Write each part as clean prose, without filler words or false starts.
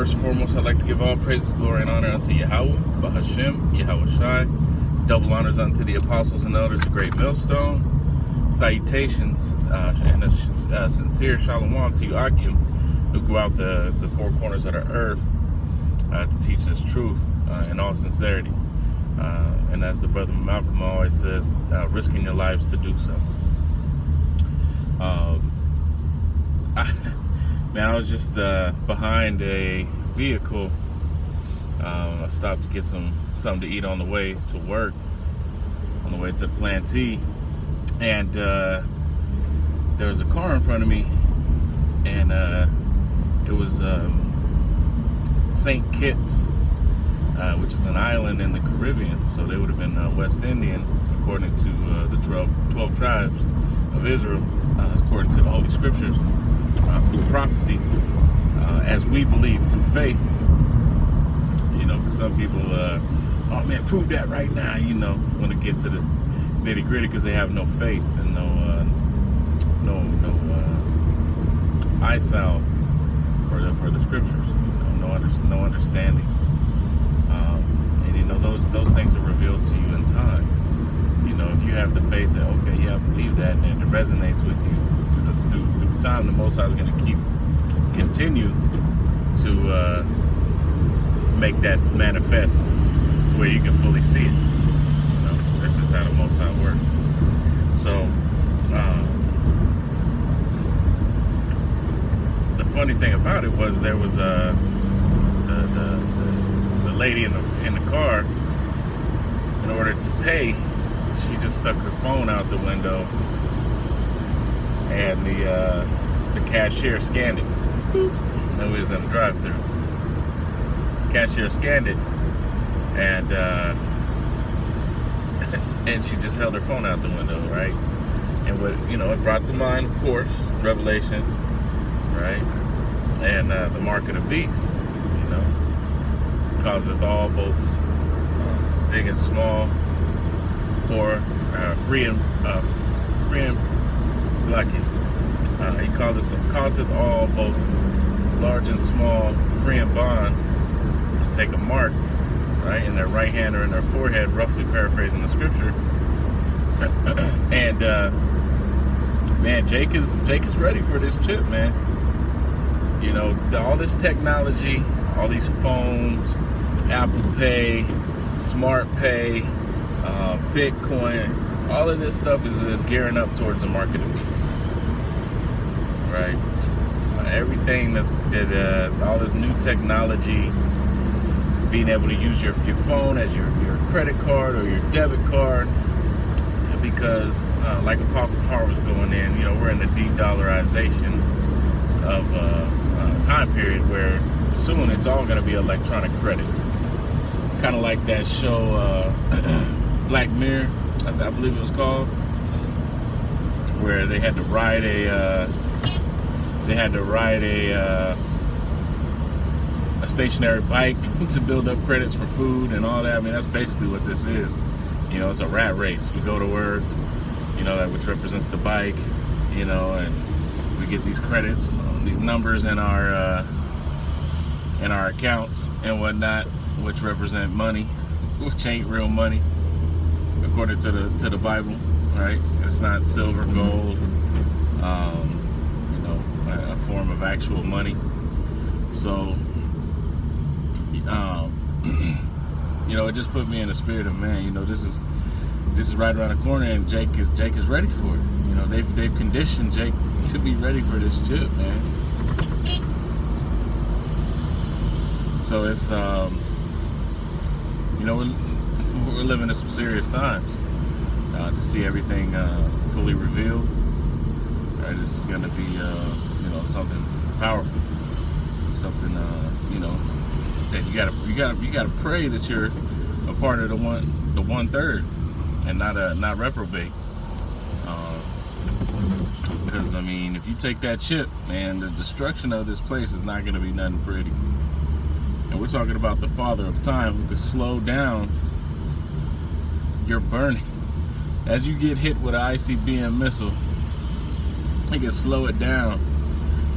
First and foremost, I'd like to give all praises, glory, and honor unto Yahweh, Bahashem, Yahweh Shai. Double honors unto the apostles and elders of Great Millstone. Salutations and a sincere shalom to you, Akim, who go out the four corners of the earth to teach us truth in all sincerity. And as the brother Malcolm always says, risking your lives to do so. I was just behind a vehicle. I stopped to get something to eat on the way to work, on the way to the Plantee, and there was a car in front of me, and it was St. Kitts, which is an island in the Caribbean, so they would have been West Indian, according to the 12 tribes of Israel, according to the Holy Scriptures, through prophecy, as we believe through faith. You know, because some people, oh man, prove that right now, you know, want to get to the nitty gritty because they have no faith and no eye salve for the scriptures, you know, no understanding. And you know, those things are revealed to you in time. You know, if you have the faith that, okay, yeah, I believe that, and it resonates with you through time, the Most High is going to continue to make that manifest to where you can fully see it. You know, that's just how the Most High works. So, the funny thing about it was there was the lady in the car. In order to pay, she just stuck her phone out the window, and the cashier scanned it. Boop. And we was in the drive-thru. Cashier scanned it, and and she just held her phone out the window, right? And what, you know, it brought to mind, of course, Revelations, right? And the mark of the beast, you know, causeth all, both big and small, poor, free and it's lucky. He causeth all, both large and small, free and bond, to take a mark, right, in their right hand or in their forehead, roughly paraphrasing the scripture. And man, Jake is ready for this chip, man. You know, all this technology, all these phones, Apple Pay, Smart Pay, Bitcoin, all of this stuff is gearing up towards the mark of the beast, right? Everything all this new technology, being able to use your phone as your credit card or your debit card, because like Apostle Har was going in, you know, we're in the de-dollarization of time period where soon it's all going to be electronic credits. Kind of like that show Black Mirror, I believe it was called, where they had to ride a stationary bike to build up credits for food and all that. I mean, that's basically what this is. You know, it's a rat race. We go to work, you know, that which represents the bike, you know, and we get these credits, these numbers in our accounts and whatnot, which represent money, which ain't real money, according to the Bible, right? It's not silver, gold, you know, a form of actual money. So, you know, it just put me in the spirit of, man, you know, this is right around the corner, and Jake is ready for it. You know, they've conditioned Jake to be ready for this chip, man. So it's you know, we're living in some serious times. To see everything fully revealed, right? This is going to be you know, something powerful, something you know, that you gotta pray that you're a part of the 1/3 and not reprobate. Because I mean, if you take that chip, man, the destruction of this place is not going to be nothing pretty. And we're talking about the Father of Time, who could slow down your burning. As you get hit with an ICBM missile, he can slow it down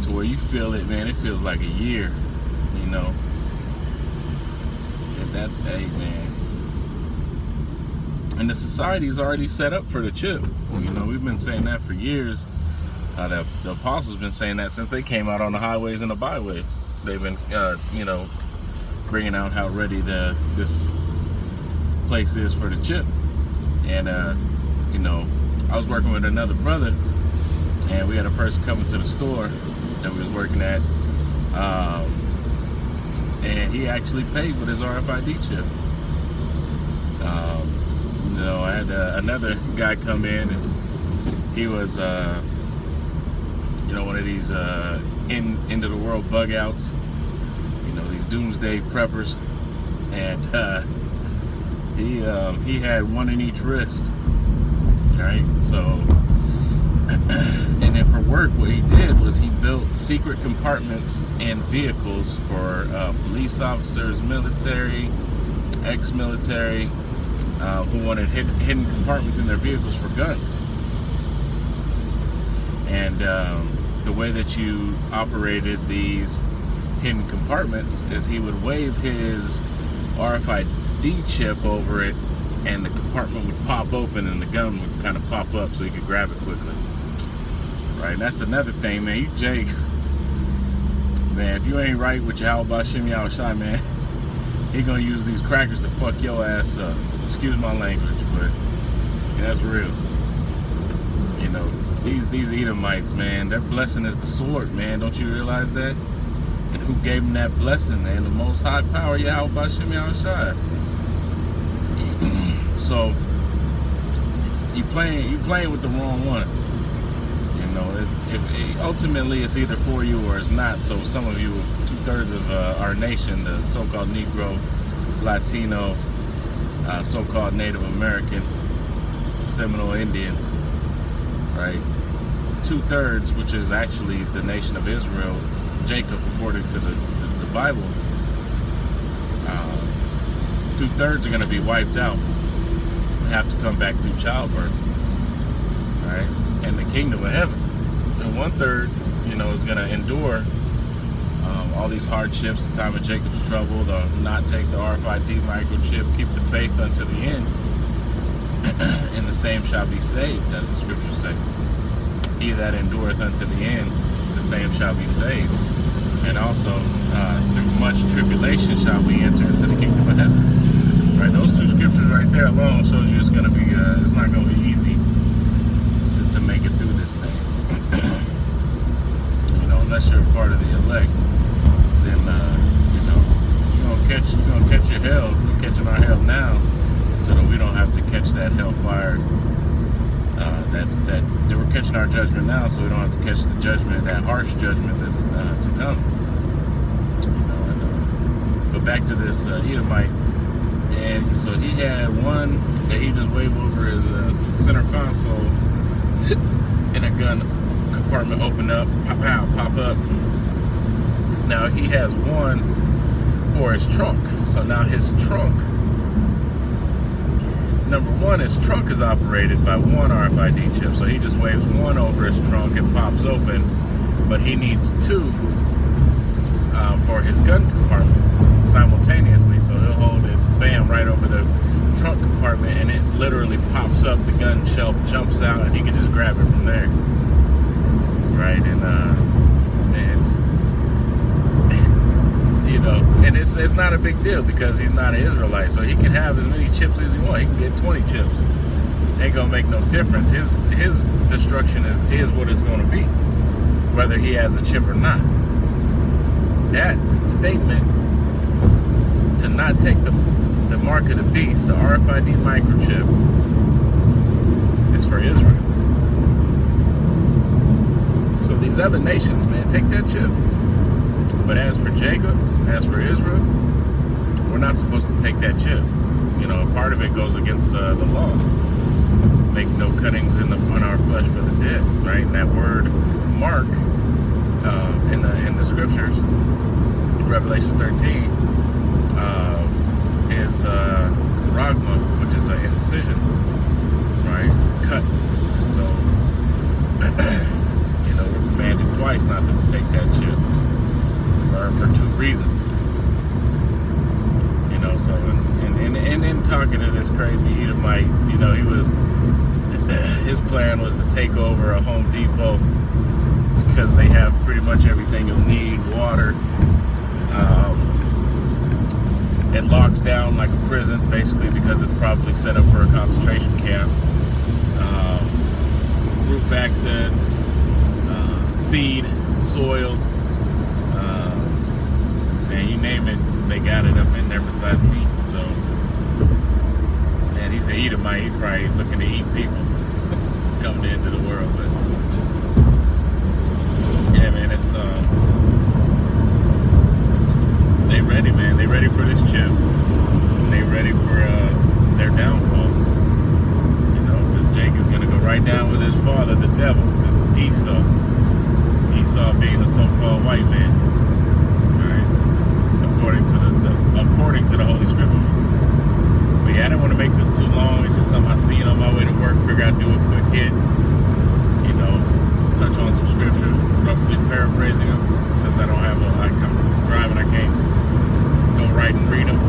to where you feel it, man. It feels like a year. You know. Hey, man. And the society is already set up for the chip. You know, we've been saying that for years. The apostles been saying that since they came out on the highways and the byways. They've been, you know, bringing out how ready this place is for the chip. And, you know, I was working with another brother, and we had a person coming to the store that we was working at, and he actually paid with his RFID chip. You know, I had another guy come in, and he was, you know, one of these end of the world bug outs, you know, these doomsday preppers, and he had one in each wrist, right? So, and then for work, what he did was he built secret compartments in vehicles for police officers, military, ex-military, who wanted hidden compartments in their vehicles for guns. And the way that you operated these hidden compartments is he would wave his RFID chip over it, and the compartment would pop open and the gun would kind of pop up so he could grab it quickly. Right, and that's another thing, man. You jakes, man, if you ain't right with Yahweh Bashim Yahushai, man, he gonna use these crackers to fuck your ass up. Excuse my language, but yeah, that's real. You know, these Edomites, man, their blessing is the sword, man. Don't you realize that? And who gave them that blessing, man? The Most High Power, Yahweh Bashim Yahushai. So you playing with the wrong one. You know, ultimately it's either for you or it's not. So some of you, 2/3 of our nation, the so-called Negro, Latino, so-called Native American, Seminole Indian, right? 2/3, which is actually the nation of Israel, Jacob, according to the Bible. 2/3 are going to be wiped out and have to come back through childbirth, right? And the kingdom of heaven. And 1/3, you know, is going to endure all these hardships, the time of Jacob's trouble, the not take the RFID microchip, keep the faith unto the end, and the same shall be saved, as the scriptures say. He that endureth unto the end, the same shall be saved. And also, through much tribulation shall we enter into the kingdom of heaven. Right, those two scriptures right there alone shows you it's going to be, it's not going to be easy to make it through this thing. You know, unless you're a part of the elect, then you know, you're gonna catch your hell. We're catching our hell now, so that we don't have to catch that hellfire. That we're catching our judgment now, so we don't have to catch the judgment, that harsh judgment that's to come. You know, but back to this Edomite, and so he had one that he just waved over his center console, and a gun compartment open up, pop up. Now he has one for his trunk. So now his trunk, number one, his trunk is operated by one RFID chip. So he just waves one over his trunk and pops open, but he needs two for his gun compartment simultaneously. So he'll hold it, bam, right over the trunk compartment, and it literally pops up, the gun shelf jumps out, and he can just grab it from there. Right, and it's, you know, and it's not a big deal because he's not an Israelite, so he can have as many chips as he wants. He can get 20 chips. Ain't gonna make no difference. His destruction is what it's gonna be, whether he has a chip or not. That statement to not take the mark of the beast, the RFID microchip, is for Israel. So these other nations, man, take that chip. But as for Jacob, as for Israel, we're not supposed to take that chip. You know, part of it goes against the law. Make no cuttings on our flesh for the dead, right? And that word mark in the scriptures, Revelation 13, is karagma, which is an incision, right? Cut. And so, you know, we're commanded twice not to take that chip for two reasons. and then talking to this crazy Edomite, you know, his plan was to take over a Home Depot because they have pretty much everything you'll need, water. It locks down like a prison, basically, because it's probably set up for a concentration camp. Roof access, seed, soil, and you name it, they got it up in there besides meat. So, and he's an Edomite, he's probably looking to eat people coming into the world. But yeah, man, it's they ready, man. They ready for this chip. And they ready for their downfall. You know, because Jake is gonna go right down with his father, the devil. It's Esau. Esau being a so-called white man. Alright. According to the Holy Scriptures. But yeah, I didn't want to make this too long. It's just something I seen on my way to work. Figure I'd do a quick hit. You know, touch on some scriptures, roughly paraphrasing them. Since I don't have I'm driving, I can't go right and read them.